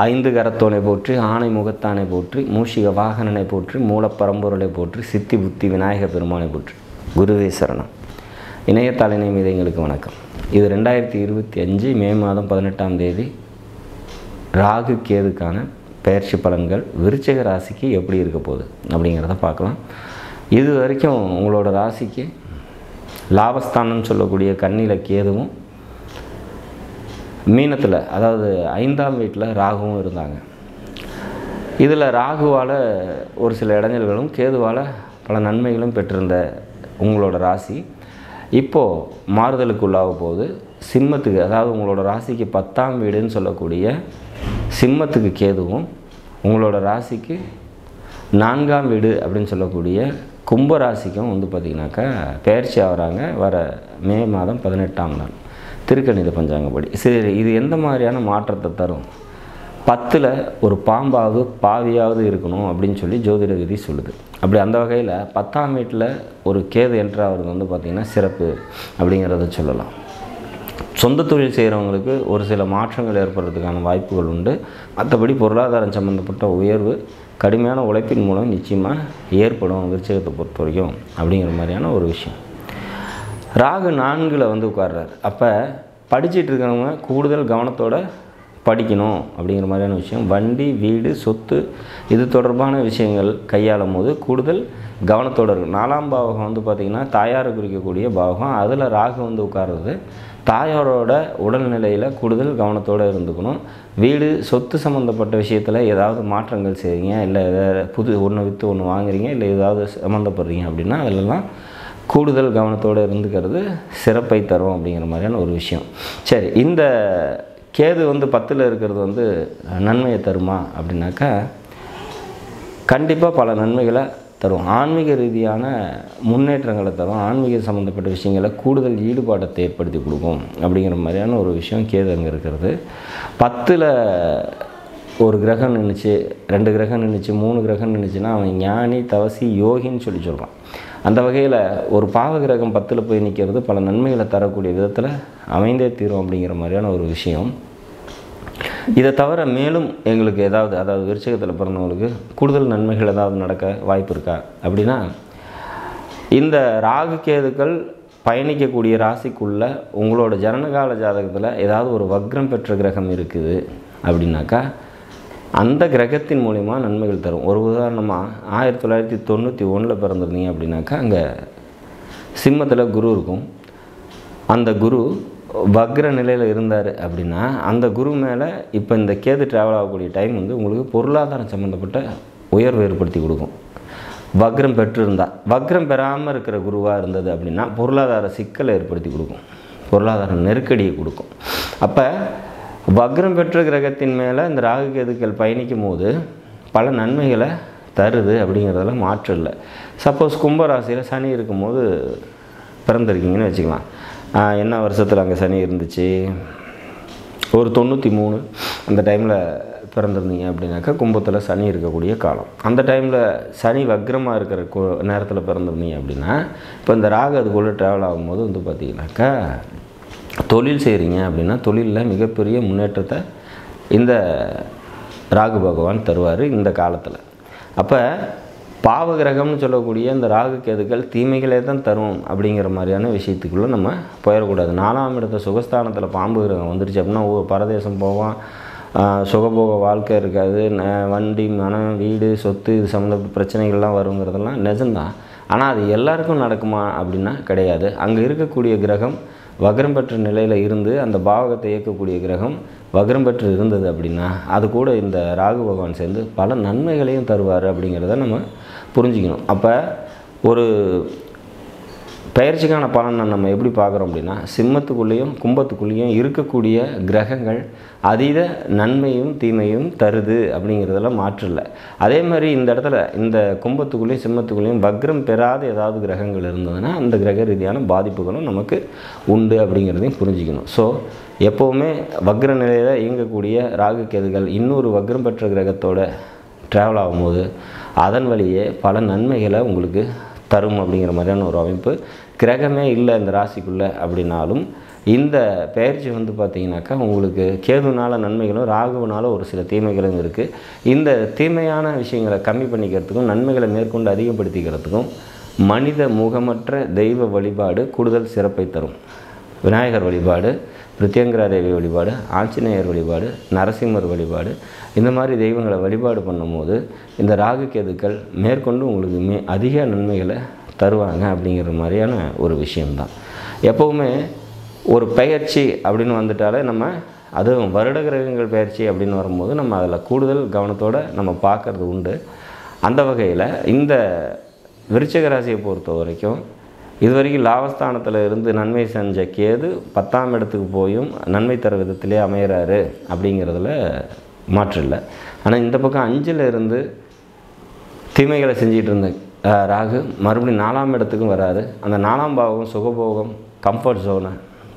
ஐந்து கரத்தோனை போற்றி, ஆணை முகத்தானை போற்றி, மூஷிக வாகனனை போற்றி, மூலப்பரம்பொருளை போற்றி, சித்தி புத்தி விநாயக பெருமானை போற்றி. குருவே சரணம். இணையத்தாளினை மீது எங்களுக்கு வணக்கம். இது 2025 மே மாதம் 18ஆம் தேதி ராகு கேதுக்கான பெயர்ச்சி பலன்கள் விருச்சிக ராசிக்கு எப்படி இருக்க போகுது அப்படிங்கிறத பார்க்கலாம். இது வரைக்கும் உங்களோட ராசிக்கு லாபஸ்தானம்னு சொல்லக்கூடிய கன்னியில் கேதுவும், மீனத்தில் அதாவது 5ஆம் வீட்டில் ராகுவும் இருந்தாங்க. இதில் ராகுவால் ஒரு சில இடைஞ்சல்களும் கேதுவால் பல நன்மைகளும் பெற்றிருந்த உங்களோட ராசி இப்போது மாறுதலுக்கு உள்ளாக போகுது. சிம்மத்துக்கு, அதாவது உங்களோட ராசிக்கு 10ஆம் வீடுன்னு சொல்லக்கூடிய சிம்மத்துக்கு கேதுவும், உங்களோட ராசிக்கு 4ஆம் வீடு அப்படின்னு சொல்லக்கூடிய கும்ப ராசிக்கும் பார்த்திங்கனாக்கா பெயர்ச்சி ஆகிறாங்க வர மே மாதம் 18ஆம் நாள் திருக்கணித பஞ்சாங்கப்படி. சரி, இது எந்த மாதிரியான மாற்றத்தை தரும்? 10ல் ஒரு பாம்பாவது பாவியாவது இருக்கணும் அப்படின்னு சொல்லி ஜோதிட விதி சொல்லுது. அப்படி அந்த வகையில் 10ஆம் வீட்டில் ஒரு கேது என்ட்ராகிறது பார்த்திங்கன்னா சிறப்பு அப்படிங்கிறத சொல்லலாம். சொந்த தொழில் செய்கிறவங்களுக்கு ஒரு சில மாற்றங்கள் ஏற்படுறதுக்கான வாய்ப்புகள் உண்டு. மற்றபடி பொருளாதாரம் சம்மந்தப்பட்ட உயர்வு கடுமையான உழைப்பின் மூலம் நிச்சயமாக ஏற்படும் விருச்சிகத்தை பொறுத்த வரைக்கும் அப்படிங்கிற மாதிரியான ஒரு விஷயம். ராகு 4ல் உட்கார்றார். அப்போ படிச்சுட்டு இருக்கிறவங்க கூடுதல் கவனத்தோடு படிக்கணும் அப்படிங்கிற மாதிரியான விஷயம். வண்டி, வீடு, சொத்து இது தொடர்பான விஷயங்கள் கையாளும் போது கூடுதல் கவனத்தோடு இருக்கும். 4ஆம் பாவகம் பார்த்திங்கன்னா தாயாரை குறிக்கக்கூடிய பாவகம். அதில் ராகு உட்கார்றது தாயாரோட உடல்நிலையில் கூடுதல் கவனத்தோடு இருந்துக்கணும். வீடு, சொத்து சம்மந்தப்பட்ட விஷயத்தில் ஏதாவது மாற்றங்கள் செய்கிறீங்க, இல்லை எதாவது புது ஒன்று விற்று ஒன்று வாங்குறீங்க, இல்லை ஏதாவது சம்மந்தப்படுறீங்க அப்படின்னா அதிலெல்லாம் கூடுதல் கவனத்தோடு இருந்துக்கிறது சிறப்பை தரும் அப்படிங்கிற மாதிரியான ஒரு விஷயம். சரி, இந்த கேது 10ல் இருக்கிறது நன்மையை தருமா அப்படின்னாக்கா கண்டிப்பாக பல நன்மைகளை தரும். ஆன்மீக ரீதியான முன்னேற்றங்களை தரும். ஆன்மீக சம்மந்தப்பட்ட விஷயங்களை கூடுதல் ஈடுபாட்டத்தை ஏற்படுத்தி கொடுக்கும் அப்படிங்கிற மாதிரியான ஒரு விஷயம் கேது அங்கே இருக்கிறது. 10ல் ஒரு கிரகம் நின்றுச்சு, 2 கிரகம் நின்றுச்சு, 3 கிரகம் நின்றுச்சுன்னா அவன் ஞானி, தவசி, யோகின்னு சொல்கிறான். அந்த வகையில் ஒரு பாவ கிரகம் 10ல் போய் நிற்கிறது பல நன்மைகளை தரக்கூடிய விதத்தில் அமைந்தே தீரும் அப்படிங்கிற மாதிரியான ஒரு விஷயம். இதை தவிர மேலும் எங்களுக்கு அதாவது விருச்சிகத்தில் பிறந்தவங்களுக்கு கூடுதல் நன்மைகள் ஏதாவது நடக்க வாய்ப்பு இருக்கா அப்படின்னா, இந்த ராகு கேதுக்கள் பயணிக்கக்கூடிய ராசிக்குள்ளே உங்களோட ஜனனகால ஜாதகத்தில் ஏதாவது ஒரு வக்ரம் பெற்ற கிரகம் இருக்குது அப்படின்னாக்கா அந்த கிரகத்தின் மூலிமா நன்மைகள் தரும். ஒரு உதாரணமாக 1991 பிறந்திருந்தீங்க அப்படின்னாக்கா அங்கே சிம்மத்தில் குரு இருக்கும். அந்த குரு வக்ர நிலையில் இருந்தார் அப்படின்னா அந்த குரு மேலே இப்போ இந்த கேது ட்ராவல் ஆகக்கூடிய டைம் உங்களுக்கு பொருளாதாரம் சம்மந்தப்பட்ட உயர்வு ஏற்படுத்தி கொடுக்கும். வக்ரம் பெற்றிருந்தால், வக்ரம் பெறாமல் இருக்கிற குருவாக இருந்தது அப்படின்னா பொருளாதார சிக்கலை ஏற்படுத்தி கொடுக்கும், பொருளாதார நெருக்கடியை கொடுக்கும். அப்போ வக்ரம் பெற்ற கிரகத்தின் மேலே இந்த ராகு கேதுக்கள் பயணிக்கும் போது பல நன்மைகளை தருது அப்படிங்கிறதுல மாற்றம் இல்லை. சப்போஸ் கும்பராசியில் சனி இருக்கும்போது பிறந்திருக்கீங்கன்னு வச்சுக்கலாம். என்ன வருஷத்தில் அங்கே சனி இருந்துச்சு? ஒரு 93 அந்த டைமில் பிறந்திருந்தீங்க அப்படின்னாக்கா கும்பத்தில் சனி இருக்கக்கூடிய காலம். அந்த டைமில் சனி வக்ரமாக இருக்கிற நேரத்தில் பிறந்திருந்தீங்க அப்படின்னா இப்போ இந்த ராகு அதுக்குள்ளே ட்ராவல் ஆகும்போது பார்த்திங்கனாக்கா தொழில் செய்கிறீங்க அப்படின்னா தொழிலில் மிகப்பெரிய முன்னேற்றத்தை இந்த ராகு பகவான் தருவார் இந்த காலத்தில். அப்போ பாவகிரகம்னு சொல்லக்கூடிய இந்த ராகு கேதுக்கள் தீமைகளே தான் தரும் அப்படிங்கிற மாதிரியான விஷயத்துக்குள்ளே நம்ம போயிடக்கூடாது. 4ஆம் இடத்த சுகஸ்தானத்தில் பாம்பு கிரகம் வந்துருச்சு அப்படின்னா பரதேசம் போவான், சுகபோக வாழ்க்கை இருக்காது, வண்டி, மனம், வீடு, சொத்து இது சம்மந்தப்பட்ட பிரச்சனைகள்லாம் வருங்கிறதெல்லாம் நிஜம்தான். ஆனால் அது எல்லாருக்கும் நடக்குமா அப்படின்னா கிடையாது. அங்கே இருக்கக்கூடிய கிரகம் வக்ரம் பெற்ற நிலையில் இருந்து அந்த பாவகத்தை இயக்கக்கூடிய கிரகம் வக்ரம் பெற்று இருந்தது அப்படின்னா அது கூட இந்த ராகு பகவான் சேர்ந்து பல நன்மைகளையும் தருவார் அப்படிங்கிறத நம்ம புரிஞ்சுக்கணும். அப்போ ஒரு பெயர்ச்சிக்கான பலனை நம்ம எப்படி பார்க்குறோம் அப்படின்னா சிம்மத்துக்குள்ளேயும் கும்பத்துக்குள்ளேயும் இருக்கக்கூடிய கிரகங்கள் அதீத நன்மையும் தீமையும் தருது அப்படிங்கிறதுல மாற்று இல்லை. அதே மாதிரி இந்த இடத்துல இந்த கும்பத்துக்குள்ளேயும் சிம்மத்துக்குள்ளேயும் வக்ரம் பெறாத ஏதாவது கிரகங்கள் இருந்ததுன்னா அந்த கிரக ரீதியான பாதிப்புகளும் நமக்கு உண்டு அப்படிங்கிறதையும் புரிஞ்சுக்கணும். ஸோ எப்போவுமே வக்ர நிலையில் இயங்கக்கூடிய ராகு கேதுகள் இன்னொரு வக்ரம் பெற்ற கிரகத்தோடு ட்ராவல் ஆகும்போது அதன் வழியே பல நன்மைகளை உங்களுக்கு தரும் அப்படிங்கிற மாதிரியான ஒரு அமைப்பு. கிரகமே இல்லை இந்த ராசிக்குள்ளே அப்படின்னாலும் இந்த பெயர்ச்சி வந்து பார்த்திங்கனாக்கா உங்களுக்கு கேதுனால நன்மைகளும் ராகுவினால ஒரு சில தீமைகளும் இருக்குது. இந்த தீமையான விஷயங்களை கம்மி பண்ணிக்கிறதுக்கும் நன்மைகளை மேற்கொண்டு அதிகப்படுத்திக்கிறதுக்கும் மனித முகமற்ற தெய்வ வழிபாடு கூடுதல் சிறப்பை தரும். விநாயகர் வழிபாடு, பிரித்யங்கரா தேவி வழிபாடு, ஆஞ்சநேயர் வழிபாடு, நரசிம்மர் வழிபாடு, இந்த மாதிரி தெய்வங்களை வழிபாடு பண்ணும்போது இந்த ராகு கேதுக்கள் மேற்கொண்டு உங்களுக்கு அதிக நன்மைகளை தருவாங்க அப்படிங்கிற மாதிரியான ஒரு விஷயம்தான். எப்போவுமே ஒரு பெயர்ச்சி அப்படின்னு வந்துட்டாலே நம்ம அதுவும் வருட கிரகங்கள் பெயர்ச்சி அப்படின்னு வரும்போது நம்ம அதில் கூடுதல் கவனத்தோடு நம்ம பார்க்குறது உண்டு. அந்த வகையில் இந்த விருச்சிக ராசியை பொறுத்த வரைக்கும் இதுவரைக்கும் லாபஸ்தானத்தில் இருந்து நன்மை செஞ்ச கேது 10ஆம் இடத்துக்கு போயும் நன்மை தர விதத்திலே அமைகிறாரு அப்படிங்கிறதுல மாற்று இல்லை. ஆனால் இந்த பக்கம் 5ல் இருந்து தீமைகளை செஞ்சிகிட்டு இருந்த ராகு மறுபடியும் 4ஆம் இடத்துக்கும் வராது. அந்த 4ஆம் பாவகம் சுகபோகம், கம்ஃபர்ட் ஜோனு,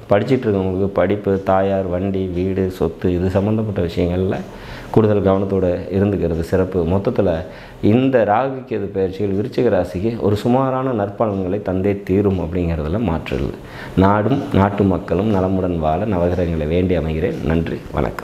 படிச்சுட்டு இருக்கவங்களுக்கு படிப்பு, தாயார், வண்டி, வீடு, சொத்து இது சம்மந்தப்பட்ட விஷயங்களில் கூடுதல் கவனத்தோடு இருந்துக்கிறது சிறப்பு. மொத்தத்தில் இந்த ராகு கேது பயிற்சிகள் விருச்சிக ராசிக்கு ஒரு சுமாரான நற்பலன்களை தந்தே தீரும் அப்படிங்கிறதுல மாற்று இல்லை. நாடும் நாட்டு மக்களும் நலமுடன் வாழ நவகிரகங்களை வேண்டி அமைகிறேன். நன்றி, வணக்கம்.